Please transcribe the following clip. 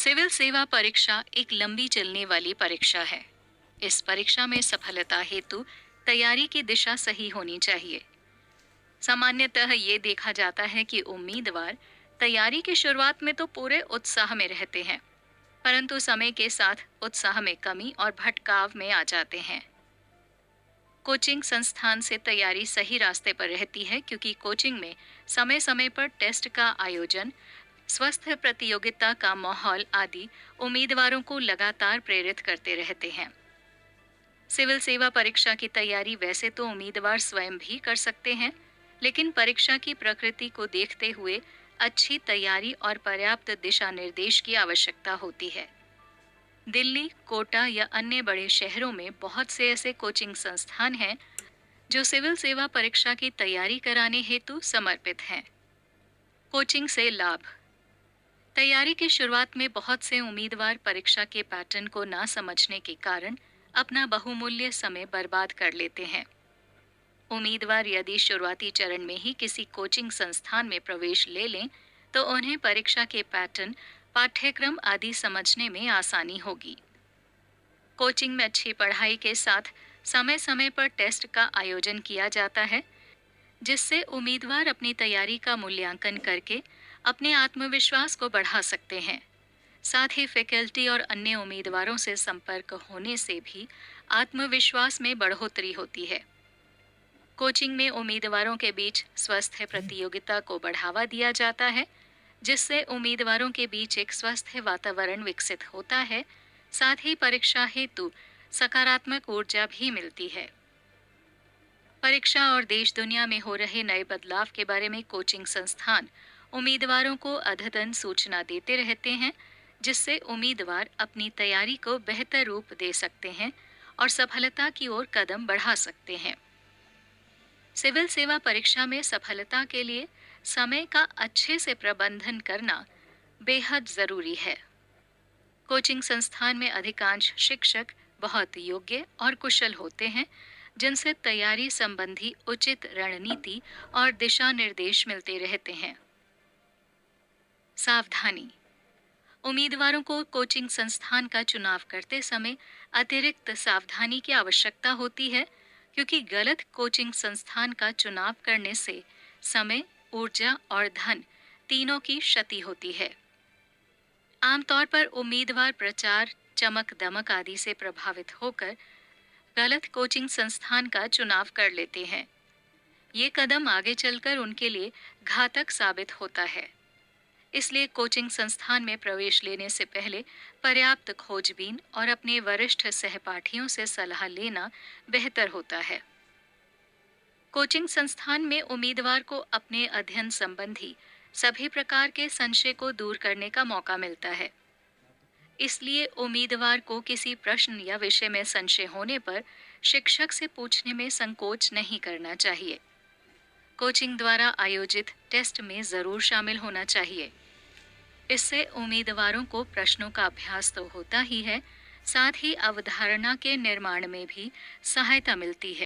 Civil सेवा परीक्षा एक लंबी चलने वाली परीक्षा है। इस परीक्षा में सफलता हेतु तैयारी की दिशा सही होनी चाहिए। सामान्यतः ये देखा जाता है कि उम्मीदवार तैयारी की शुरुआत में तो पूरे उत्साह में रहते हैं, परंतु समय के साथ उत्साह में कमी और भटकाव में आ जाते हैं। कोचिंग संस्थान से तैयारी सही रास्ते पर रहती है, क्योंकि कोचिंग में समय समय पर टेस्ट का आयोजन, स्वस्थ प्रतियोगिता का माहौल आदि उम्मीदवारों को लगातार प्रेरित करते रहते हैं। सिविल सेवा परीक्षा की तैयारी वैसे तो उम्मीदवार स्वयं भी कर सकते हैं, लेकिन परीक्षा की प्रकृति को देखते हुए अच्छी तैयारी और पर्याप्त दिशा निर्देश की आवश्यकता होती है। दिल्ली, कोटा या अन्य बड़े शहरों में बहुत से ऐसे कोचिंग संस्थान हैं जो सिविल सेवा परीक्षा की तैयारी कराने हेतु समर्पित हैं। कोचिंग से लाभ। तैयारी की शुरुआत में बहुत से उम्मीदवार परीक्षा के पैटर्न को ना समझने के कारण अपना बहुमूल्य समय बर्बाद कर लेते हैं। उम्मीदवार यदि शुरुआती चरण में ही किसी कोचिंग संस्थान में प्रवेश ले लें, तो उन्हें परीक्षा के पैटर्न, पाठ्यक्रम आदि समझने में आसानी होगी। कोचिंग में अच्छी पढ़ाई के साथ समय समय पर टेस्ट का आयोजन किया जाता है, जिससे उम्मीदवार अपनी तैयारी का मूल्यांकन करके अपने आत्मविश्वास को बढ़ा सकते हैं। साथ ही फैकल्टी और अन्य उम्मीदवारों से संपर्क होने से भी आत्मविश्वास में बढ़ोतरी होती है। कोचिंग में उम्मीदवारों के बीच स्वस्थ प्रतियोगिता को बढ़ावा दिया जाता है, जिससे उम्मीदवारों के बीच एक स्वस्थ वातावरण विकसित होता है। साथ ही परीक्षा हेतु सकारात्मक ऊर्जा भी मिलती है। परीक्षा और देश दुनिया में हो रहे नए बदलाव के बारे में कोचिंग संस्थान उम्मीदवारों को अद्यतन सूचना देते रहते हैं, जिससे उम्मीदवार अपनी तैयारी को बेहतर रूप दे सकते हैं और सफलता की ओर कदम बढ़ा सकते हैं। सिविल सेवा परीक्षा में सफलता के लिए समय का अच्छे से प्रबंधन करना बेहद जरूरी है। कोचिंग संस्थान में अधिकांश शिक्षक बहुत योग्य और कुशल होते हैं, जिनसे तैयारी संबंधी उचित रणनीति और दिशा निर्देश मिलते रहते हैं। सावधानी। उम्मीदवारों को कोचिंग संस्थान का चुनाव करते समय अतिरिक्त सावधानी की आवश्यकता होती है, क्योंकि गलत कोचिंग संस्थान का चुनाव करने से समय, ऊर्जा और धन तीनों की क्षति होती है। आमतौर पर उम्मीदवार प्रचार, चमक दमक आदि से प्रभावित होकर गलत कोचिंग संस्थान का चुनाव कर लेते हैं। ये कदम आगे चलकर उनके लिए घातक साबित होता है। इसलिए कोचिंग संस्थान में प्रवेश लेने से पहले पर्याप्त खोजबीन और अपने वरिष्ठ सहपाठियों से सलाह लेना बेहतर होता है। कोचिंग संस्थान में उम्मीदवार को अपने अध्ययन संबंधी सभी प्रकार के संशय को दूर करने का मौका मिलता है। इसलिए उम्मीदवार को किसी प्रश्न या विषय में संशय होने पर शिक्षक से पूछने में संकोच नहीं करना चाहिए। कोचिंग द्वारा आयोजित टेस्ट में जरूर शामिल होना चाहिए। इससे उम्मीदवारों को प्रश्नों का अभ्यास तो होता ही है, साथ ही अवधारणा के निर्माण में भी सहायता मिलती है।